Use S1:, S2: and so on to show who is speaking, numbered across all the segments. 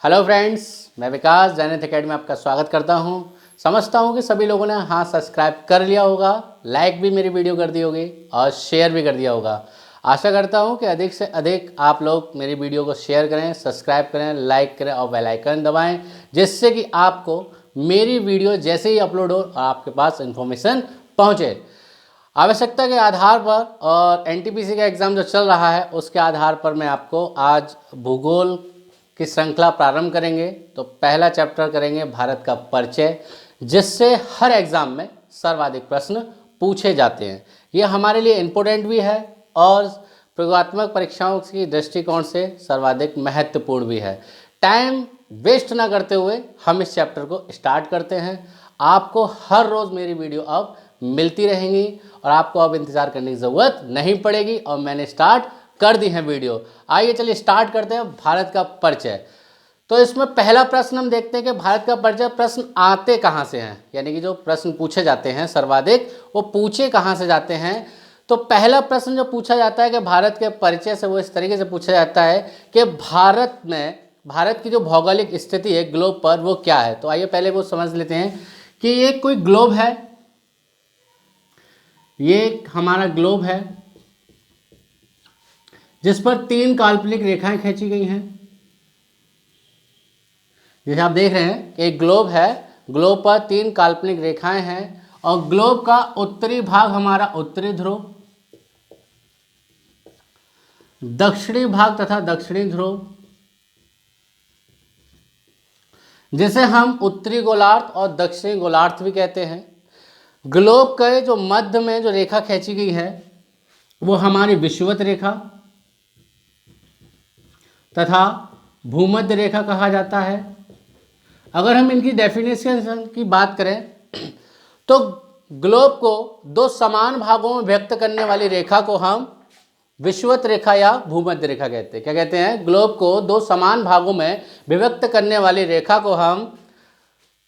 S1: Hello friends, मैं विकास zenith academy में आपका स्वागत करता हूं। समझता हूं कि सभी लोगों ने सब्सक्राइब कर लिया होगा, लाइक भी मेरी वीडियो कर दी होगी और शेयर भी कर दिया होगा। आशा करता हूं कि अधिक से अधिक आप लोग मेरी वीडियो को शेयर करें, सब्सक्राइब करें, लाइक करें और बेल आइकन दबाएं, जिससे कि आपको मेरी वीडियो जैसे ही अपलोड हो आपके पास इन्फॉर्मेशन पहुँचे। आवश्यकता के आधार पर और एनटीपीसी का एग्ज़ाम जो चल रहा है उसके आधार पर मैं आपको आज भूगोल की श्रृंखला प्रारंभ करेंगे। तो पहला चैप्टर करेंगे भारत का परिचय, जिससे हर एग्ज़ाम में सर्वाधिक प्रश्न पूछे जाते हैं। ये हमारे लिए इम्पोर्टेंट भी है और प्रयोगात्मक परीक्षाओं की दृष्टिकोण से सर्वाधिक महत्वपूर्ण भी है। टाइम वेस्ट ना करते हुए हम इस चैप्टर को स्टार्ट करते हैं। आपको हर रोज़ मेरी वीडियो अब मिलती रहेंगी और आपको अब इंतज़ार करने की ज़रूरत नहीं पड़ेगी और मैंने स्टार्ट कर दी है वीडियो। आइए चलिए स्टार्ट करते हैं भारत का परिचय। तो इसमें पहला प्रश्न हम देखते हैं कि भारत का परिचय प्रश्न आते कहाँ से हैं, यानी कि जो प्रश्न पूछे जाते हैं सर्वाधिक वो पूछे कहाँ से जाते हैं। तो पहला प्रश्न जो पूछा जाता है कि भारत के परिचय से, वो इस तरीके से पूछा जाता है कि भारत की जो भौगोलिक स्थिति है ग्लोब पर वो क्या है। तो आइए पहले वो समझ लेते हैं कि ये कोई ग्लोब है, ये हमारा ग्लोब है जिस पर 3 काल्पनिक रेखाएं खींची गई हैं। जैसे आप देख रहे हैं कि एक ग्लोब है, ग्लोब पर 3 काल्पनिक रेखाएं हैं और ग्लोब का उत्तरी भाग हमारा उत्तरी ध्रुव, दक्षिणी भाग तथा दक्षिणी ध्रुव, जिसे हम उत्तरी गोलार्ध और दक्षिणी गोलार्ध भी कहते हैं। ग्लोब के जो मध्य में जो रेखा खींची गई है वो हमारी विषुवत रेखा तथा भूमध्य रेखा कहा जाता है। अगर हम इनकी डेफिनेशन की बात करें तो ग्लोब को 2 समान भागों में व्यक्त करने वाली रेखा को हम विषुवत रेखा या भूमध्य रेखा कहते हैं। क्या कहते हैं? ग्लोब को 2 समान भागों में विभक्त करने वाली रेखा को हम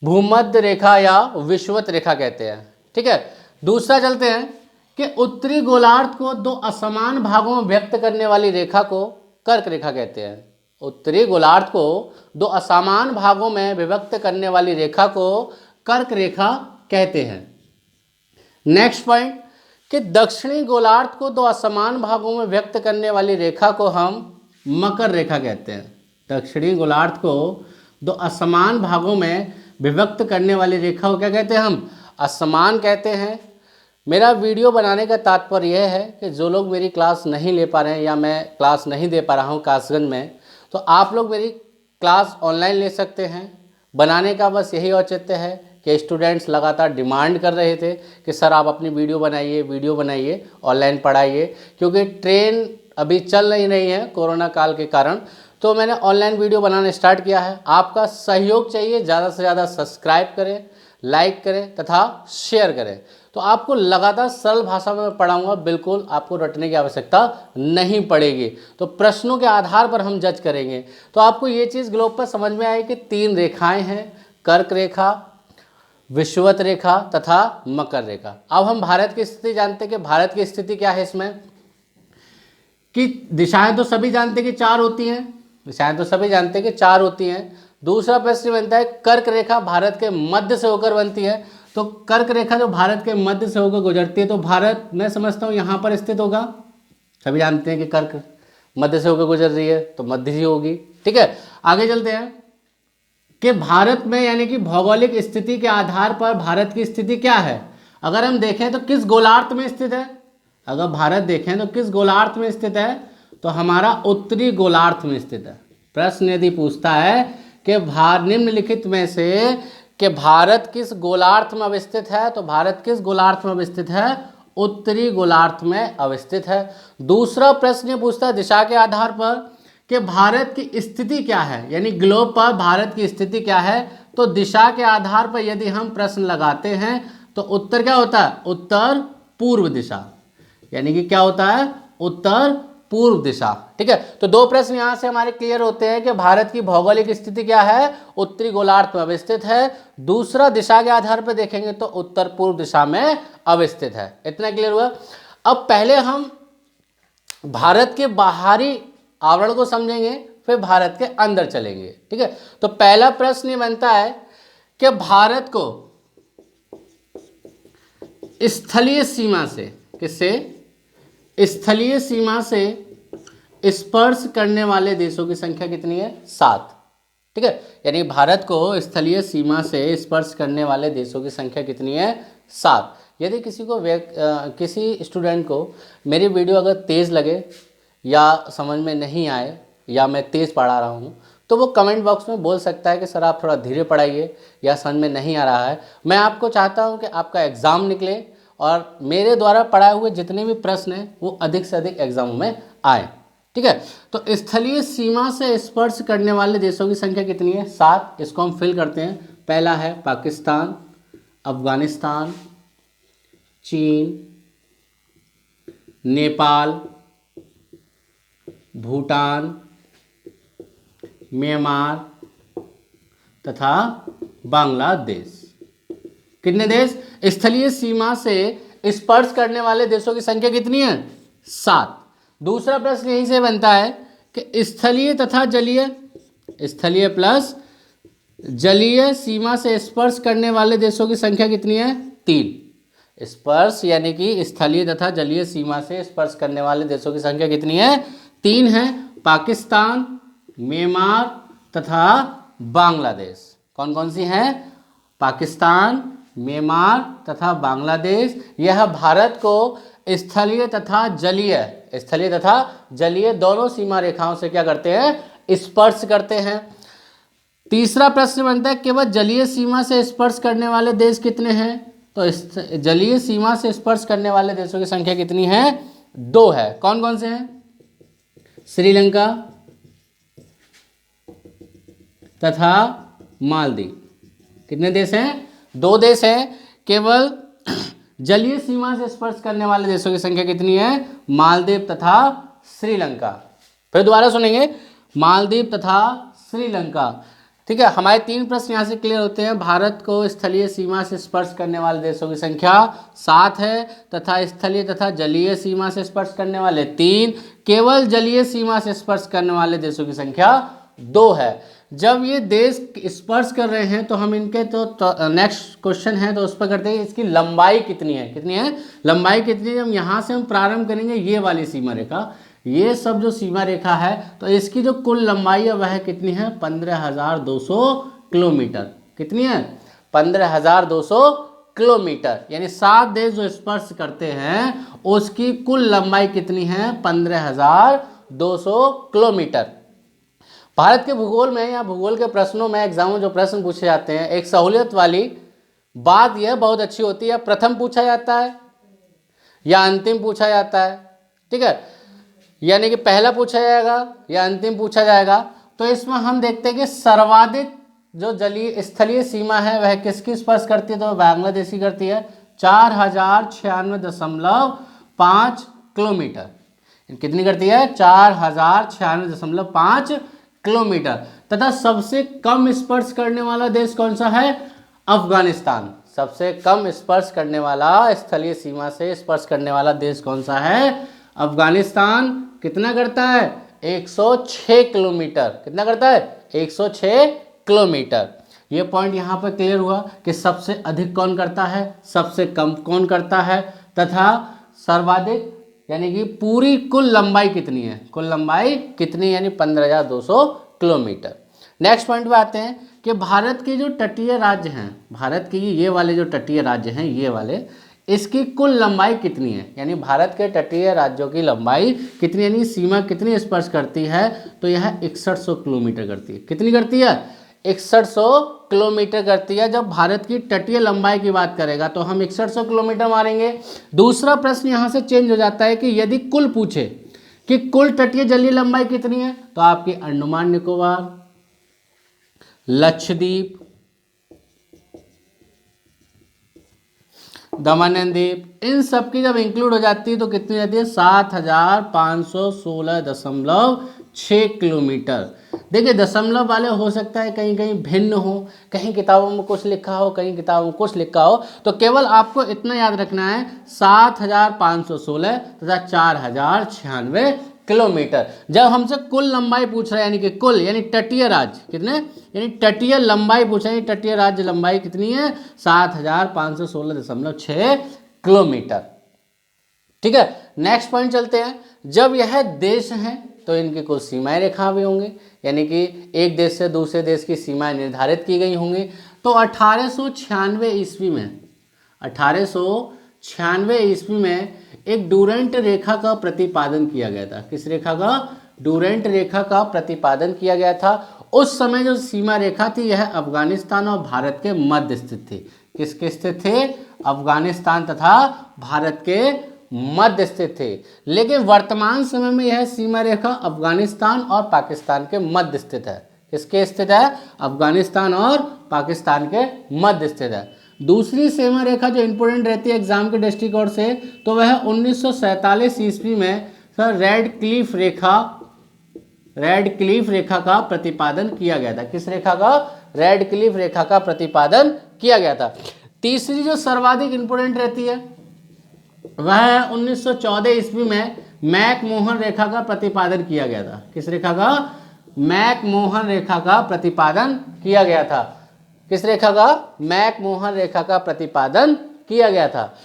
S1: भूमध्य रेखा या विषुवत रेखा कहते हैं। ठीक है, दूसरा चलते हैं कि उत्तरी गोलार्ध को 2 असमान भागों में व्यक्त करने वाली रेखा को कर्क रेखा कहते हैं। उत्तरी गोलार्ध को 2 असमान भागों में विभक्त करने वाली रेखा को कर्क रेखा कहते हैं। नेक्स्ट पॉइंट कि दक्षिणी गोलार्ध को 2 असमान भागों में व्यक्त करने वाली रेखा को हम मकर रेखा कहते हैं। दक्षिणी गोलार्ध को 2 असमान भागों में विभक्त करने वाली रेखा को क्या कहते हैं? हम असमान कहते हैं। मेरा वीडियो बनाने का तात्पर्य यह है कि जो लोग मेरी क्लास नहीं ले पा रहे हैं या मैं क्लास नहीं दे पा रहा हूँ कासगंज में, तो आप लोग मेरी क्लास ऑनलाइन ले सकते हैं। बनाने का बस यही औचित्य है कि स्टूडेंट्स लगातार डिमांड कर रहे थे कि सर आप अपनी वीडियो बनाइए, ऑनलाइन पढ़ाइए, क्योंकि ट्रेन अभी चल नहीं रही है कोरोना काल के कारण। तो मैंने ऑनलाइन वीडियो बनाना स्टार्ट किया है। आपका सहयोग चाहिए, ज़्यादा से ज़्यादा सब्सक्राइब करें, लाइक करें तथा शेयर करें। तो आपको लगातार सरल भाषा में मैं पढ़ाऊंगा, बिल्कुल आपको रटने की आवश्यकता नहीं पड़ेगी। तो प्रश्नों के आधार पर हम जज करेंगे। तो आपको ये चीज़ ग्लोब पर समझ में आई कि 3 रेखाएं हैं, कर्क रेखा, विषुवत रेखा तथा मकर रेखा। अब हम भारत की स्थिति जानते हैं कि भारत की स्थिति क्या है इसमें, कि दिशाएं तो सभी जानते हैं कि 4 होती हैं। दूसरा प्रश्न बनता है कर्क रेखा भारत के मध्य से होकर बनती है। तो कर्क रेखा जो भारत के मध्य से होकर गुजरती है, तो भारत मैं समझता हूँ यहाँ पर स्थित होगा। सभी जानते हैं कि कर्क मध्य से होकर गुजर रही है तो मध्य ही होगी। ठीक है, आगे चलते हैं कि भारत में यानी कि भौगोलिक स्थिति के आधार पर भारत की स्थिति क्या है। अगर हम देखें तो किस गोलार्ध में स्थित है, अगर भारत देखें तो किस गोलार्ध में स्थित है, तो हमारा उत्तरी गोलार्ध में स्थित है। प्रश्न यदि पूछता है कि निम्नलिखित में से कि भारत किस गोलार्ध में अवस्थित है, तो भारत किस गोलार्ध में अवस्थित है? उत्तरी गोलार्ध में अवस्थित है। दूसरा प्रश्न ये पूछता है दिशा के आधार पर कि भारत की स्थिति क्या है, यानी ग्लोब पर भारत की स्थिति क्या है। तो दिशा के आधार पर यदि हम प्रश्न लगाते हैं तो उत्तर क्या होता है? उत्तर पूर्व दिशा, यानी कि क्या होता है? उत्तर पूर्व दिशा। ठीक है, तो 2 प्रश्न यहाँ से हमारे क्लियर होते हैं कि भारत की भौगोलिक स्थिति क्या है, उत्तरी गोलार्ध में अवस्थित है। दूसरा दिशा के आधार पर देखेंगे तो उत्तर पूर्व दिशा में अवस्थित है। इतना क्लियर हुआ। अब पहले हम भारत के बाहरी आवरण को समझेंगे, फिर भारत के अंदर चलेंगे। ठीक है, तो पहला प्रश्न ये बनता है कि भारत को स्थलीय सीमा से, किससे, स्थलीय सीमा से स्पर्श करने वाले देशों की संख्या कितनी है? 7। ठीक है, यानी भारत को स्थलीय सीमा से स्पर्श करने वाले देशों की संख्या कितनी है? 7। यदि किसी को किसी स्टूडेंट को मेरी वीडियो अगर तेज़ लगे या समझ में नहीं आए या मैं तेज़ पढ़ा रहा हूँ तो वो कमेंट बॉक्स में बोल सकता है कि सर आप थोड़ा धीरे पढ़ाइए या समझ में नहीं आ रहा है। मैं आपको चाहता हूँ कि आपका एग्ज़ाम निकले और मेरे द्वारा पढ़ाए हुए जितने भी प्रश्न हैं वो अधिक से अधिक एग्जामों में आए। ठीक है, तो स्थलीय सीमा से स्पर्श करने वाले देशों की संख्या कितनी है? 7। इसको हम फिल करते हैं। पहला है पाकिस्तान, अफगानिस्तान, चीन, नेपाल, भूटान, म्यांमार तथा बांग्लादेश। कितने देश? स्थलीय सीमा से स्पर्श करने वाले देशों की संख्या कितनी है? 7। दूसरा प्रश्न यहीं से बनता है कि स्थलीय तथा जलीय, स्थलीय प्लस जलीय सीमा से स्पर्श करने वाले देशों की संख्या कितनी है? 3। स्पर्श यानी कि स्थलीय तथा जलीय सीमा से स्पर्श करने वाले देशों की संख्या कितनी है? 3 है। पाकिस्तान, म्यांमार तथा बांग्लादेश। कौन कौन सी हैं? पाकिस्तान, म्यांमार तथा बांग्लादेश। यह भारत को स्थलीय तथा जलीय दोनों सीमा रेखाओं से क्या करते हैं? स्पर्श करते हैं। तीसरा प्रश्न बनता है केवल जलीय सीमा से स्पर्श करने वाले देश कितने हैं? तो जलीय सीमा से स्पर्श करने वाले देशों की संख्या कितनी है? 2 है। कौन कौन से हैं? श्रीलंका तथा मालदीव। कितने देश हैं? 2 देश हैं। केवल जलीय सीमा से स्पर्श करने वाले देशों की संख्या कितनी है? मालदीव तथा श्रीलंका। फिर दोबारा सुनेंगे, मालदीव तथा श्रीलंका। ठीक है, हमारे 3 प्रश्न यहाँ से क्लियर होते हैं। भारत को स्थलीय सीमा से स्पर्श करने वाले देशों की संख्या 7 है तथा स्थलीय तथा जलीय सीमा से स्पर्श करने वाले 3, केवल जलीय सीमा से स्पर्श करने वाले देशों की संख्या 2 है। जब ये देश स्पर्श कर रहे हैं तो हम इनके तो नेक्स्ट क्वेश्चन है तो उस पर करते हैं इसकी लंबाई कितनी है? कितनी है लंबाई? कितनी है? हम यहाँ से हम प्रारंभ करेंगे ये वाली सीमा रेखा, ये सब जो सीमा रेखा है तो इसकी जो कुल लंबाई है वह कितनी है? 15,200 किलोमीटर। कितनी है? 15,200 किलोमीटर। यानी 7 देश जो स्पर्श करते हैं उसकी कुल लंबाई कितनी है? 15,200 किलोमीटर। भारत के भूगोल में या भूगोल के प्रश्नों में एग्जाम में जो प्रश्न पूछे जाते हैं, एक सहूलियत वाली बात यह बहुत अच्छी होती है, प्रथम पूछा जाता है या अंतिम पूछा जाता है। ठीक है, यानी कि पहला पूछा जाएगा या अंतिम पूछा जाएगा। तो इसमें हम देखते हैं कि सर्वाधिक जो जलीय स्थलीय सीमा है वह किसकी स्पर्श करती है? तो बांग्लादेश की करती है, 4096.5 किलोमीटर। कितनी करती है? 4096.5 किलोमीटर। तथा सबसे कम स्पर्श करने वाला देश कौन सा है? अफगानिस्तान। सबसे कम स्पर्श करने वाला, स्थलीय सीमा से स्पर्श करने वाला देश कौन सा है? अफगानिस्तान। कितना करता है? 106 किलोमीटर। कितना करता है? 106 किलोमीटर। ये पॉइंट यहाँ पर क्लियर हुआ कि सबसे अधिक कौन करता है, सबसे कम कौन करता है, तथा सर्वाधिक यानी कि पूरी कुल लंबाई कितनी है? कुल लंबाई कितनी? यानी 15,200 किलोमीटर। नेक्स्ट पॉइंट पे आते हैं कि भारत के जो तटीय राज्य हैं, भारत के ये वाले जो तटीय राज्य हैं ये वाले, इसकी कुल लंबाई कितनी है? यानी भारत के तटीय राज्यों की लंबाई कितनी, यानी सीमा कितनी स्पर्श करती है? तो यह 6100 किलोमीटर करती है। कितनी करती है? 6100 किलोमीटर करती है। जब भारत की तटीय लंबाई की बात करेगा तो हम 6100 किलोमीटर मारेंगे। दूसरा प्रश्न यहाँ से चेंज हो जाता है कि यदि कुल पूछे कि कुल तटीय जलीय लंबाई कितनी है, तो आपकी अंडमान निकोबार, लक्षद्वीप, दमन एंड दीव, इन सब की जब इंक्लूड हो जाती है तो कितनी जाती है? 7516.6 किलोमीटर। देखिए दशमलव वाले हो सकता है कहीं कहीं भिन्न हो, कहीं किताबों में कुछ लिखा हो, कहीं किताबों में कुछ लिखा हो, तो केवल आपको इतना याद रखना है 7516 तथा 4096 किलोमीटर। जब हमसे कुल लंबाई पूछ रहा है यानी कि कुल यानी तटीय राज्य कितने, यानी तटीय लंबाई पूछ रहा है, तटीय राज्य लंबाई कितनी है 7516.6 किलोमीटर। ठीक है, नेक्स्ट पॉइंट चलते हैं। जब यह देश हैं तो इनकी कुछ सीमाएं रेखा भी होंगी, यानी कि एक देश से दूसरे देश की सीमाएं निर्धारित की गई होंगी। तो 1896 ईस्वी में 1896 ईस्वी में एक डूरेंट रेखा का प्रतिपादन किया गया था। किस रेखा का, डूरेंट रेखा का प्रतिपादन किया गया था। उस समय जो सीमा रेखा थी यह अफगानिस्तान और भारत के मध्य स्थित थी। किसके स्थित थे, अफगानिस्तान तथा भारत के मध्य स्थित थे। लेकिन वर्तमान समय में यह सीमा रेखा अफगानिस्तान और पाकिस्तान के मध्य स्थित है। किसके स्थित है, अफगानिस्तान और पाकिस्तान के मध्य स्थित है। दूसरी सीमा रेखा जो इंपॉर्टेंट रहती है एग्जाम के दृष्टिकोण से, तो वह 1947 ईस्वी में सर रेड क्लिफ रेखा का प्रतिपादन किया गया था। किस रेखा का, रेड क्लिफ रेखा का प्रतिपादन किया गया था। तीसरी जो सर्वाधिक इंपॉर्टेंट रहती है वह 1914 ईस्वी में मैकमोहन रेखा का प्रतिपादन किया गया था। किस रेखा का, मैकमोहन रेखा का प्रतिपादन किया गया था। किस रेखा का, मैकमोहन रेखा का प्रतिपादन किया गया था।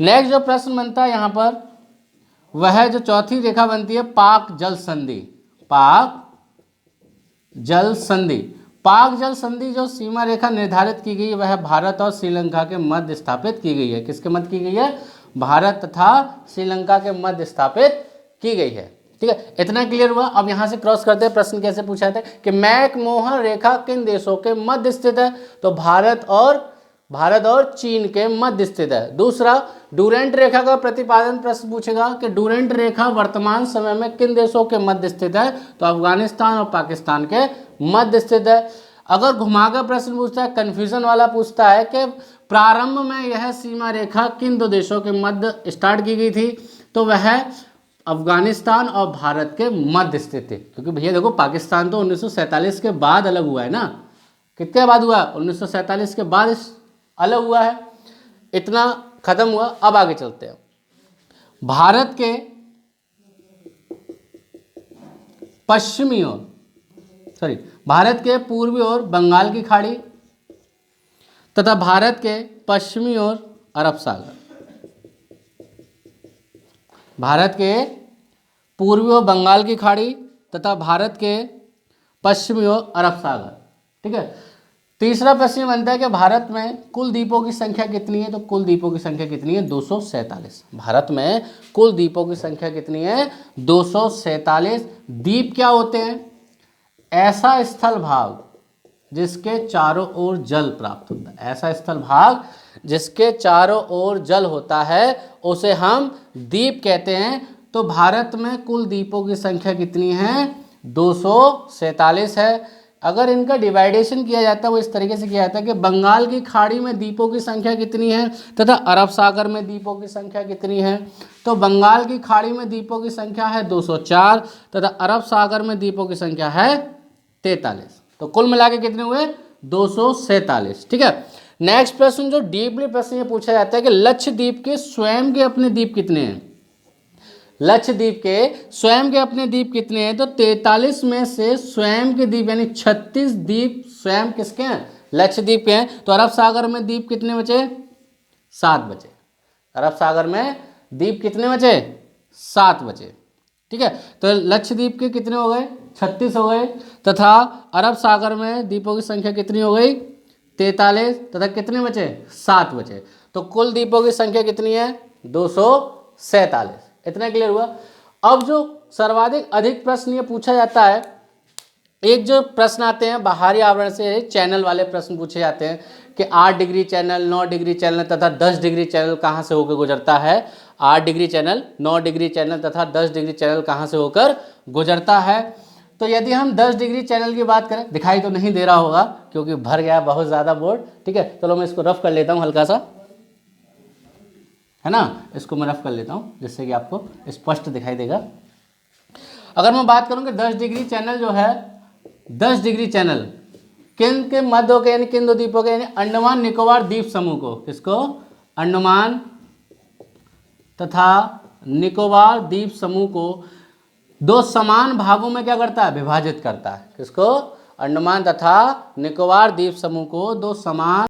S1: नेक्स्ट जो प्रश्न बनता है यहाँ पर वह जो चौथी रेखा बनती है पाक जल संधि। पाक जल संधि जो सीमा रेखा निर्धारित की गई वह भारत और श्रीलंका के मध्य स्थापित की गई है। किसके मध्य की गई है, भारत तथा श्रीलंका के मध्य स्थापित की गई है। ठीक है, इतना क्लियर हुआ। अब यहां से क्रॉस करते हैं, प्रश्न कैसे पूछा था कि मैकमोहन रेखा किन देशों के मध्य स्थित है, तो भारत और चीन के मध्य स्थित है। दूसरा, डूरेंट रेखा का प्रतिपादन प्रश्न पूछेगा कि डूरेंट रेखा वर्तमान समय में किन देशों के मध्य स्थित है, तो अफगानिस्तान और पाकिस्तान के मध्य स्थित है। अगर घुमाकर प्रश्न पूछता है, कंफ्यूजन वाला पूछता है कि प्रारंभ में यह सीमा रेखा किन दो देशों के मध्य स्टार्ट की गई थी, तो वह अफगानिस्तान और भारत के मध्य स्थित थे। क्योंकि भैया देखो पाकिस्तान तो 1947 के बाद अलग हुआ है ना, कितने बाद हुआ, 1947 के बाद अलग हुआ है। इतना खत्म हुआ। अब आगे चलते हैं। भारत के पश्चिमी ओर भारत के पूर्वी ओर बंगाल की खाड़ी तथा भारत के पश्चिमी ओर अरब सागर। भारत के पूर्वी ओर बंगाल की खाड़ी तथा भारत के पश्चिमी ओर अरब सागर। ठीक है, तीसरा प्रश्न बनता है कि भारत में कुल द्वीपों की संख्या कितनी है, तो कुल द्वीपों की संख्या कितनी है 247। भारत में कुल द्वीपों की संख्या कितनी है 247। द्वीप क्या होते हैं, ऐसा स्थल भाग जिसके चारों ओर जल प्राप्त होता है। ऐसा स्थल भाग जिसके चारों ओर जल होता है उसे हम द्वीप कहते हैं। तो भारत में कुल द्वीपों की संख्या कितनी है 247 है। अगर इनका डिवाइडेशन किया जाता है वो इस तरीके से किया जाता है कि बंगाल की खाड़ी में द्वीपों की संख्या कितनी है तथा अरब सागर में द्वीपों की संख्या कितनी है, तो बंगाल की खाड़ी में द्वीपों की संख्या है 204 तथा अरब सागर में द्वीपों की संख्या है 43। तो कुल मिला के कितने हुए 247। ठीक है, नेक्स्ट प्रश्न जो डीपली प्रश्न ये पूछा जाता है कि लक्षद्वीप के स्वयं के अपने द्वीप कितने हैं। लक्षद्वीप के स्वयं के अपने द्वीप कितने हैं, तो 43 में से स्वयं के द्वीप यानी 36 द्वीप स्वयं किसके हैं, लक्षद्वीप के हैं। तो अरब सागर में द्वीप कितने बचे 7 बचे। अरब सागर में द्वीप कितने बचे 7 बचे। ठीक है, तो लक्षद्वीप के कितने हो गए 36 हो गए तथा अरब सागर में द्वीपों की संख्या कितनी हो गई 43 तथा कितने बचे 7 बचे। तो कुल द्वीपों की संख्या कितनी है 247। इतना क्लियर हुआ। अब जो सर्वाधिक अधिक प्रश्न ये पूछा जाता है, एक जो प्रश्न आते हैं बाहरी आवरण से चैनल वाले प्रश्न पूछे जाते हैं कि 8 डिग्री चैनल 9 डिग्री चैनल तथा 10 डिग्री चैनल कहाँ से होकर गुजरता है। 8 डिग्री चैनल 9 डिग्री चैनल तथा 10 डिग्री चैनल कहाँ से होकर गुजरता है। तो यदि हम 10 डिग्री चैनल की बात करें, दिखाई तो नहीं दे रहा होगा क्योंकि भर गया बहुत ज़्यादा बोर्ड। ठीक है, चलो मैं इसको रफ कर लेता हूँ हल्का सा, है ना, इसको मैं रफ कर लेता हूँ जिससे कि आपको स्पष्ट दिखाई देगा। अगर मैं बात करूँ कि 10 डिग्री चैनल जो है 10 डिग्री चैनल किन के मध्य के यानी किन दो द्वीपों के यानी अंडमान निकोबार द्वीप समूह को, किसको अंडमान तथा निकोबार द्वीप समूह को दो समान भागों में क्या करता है, विभाजित करता है। किसको? अंडमान तथा निकोबार द्वीप समूह को दो समान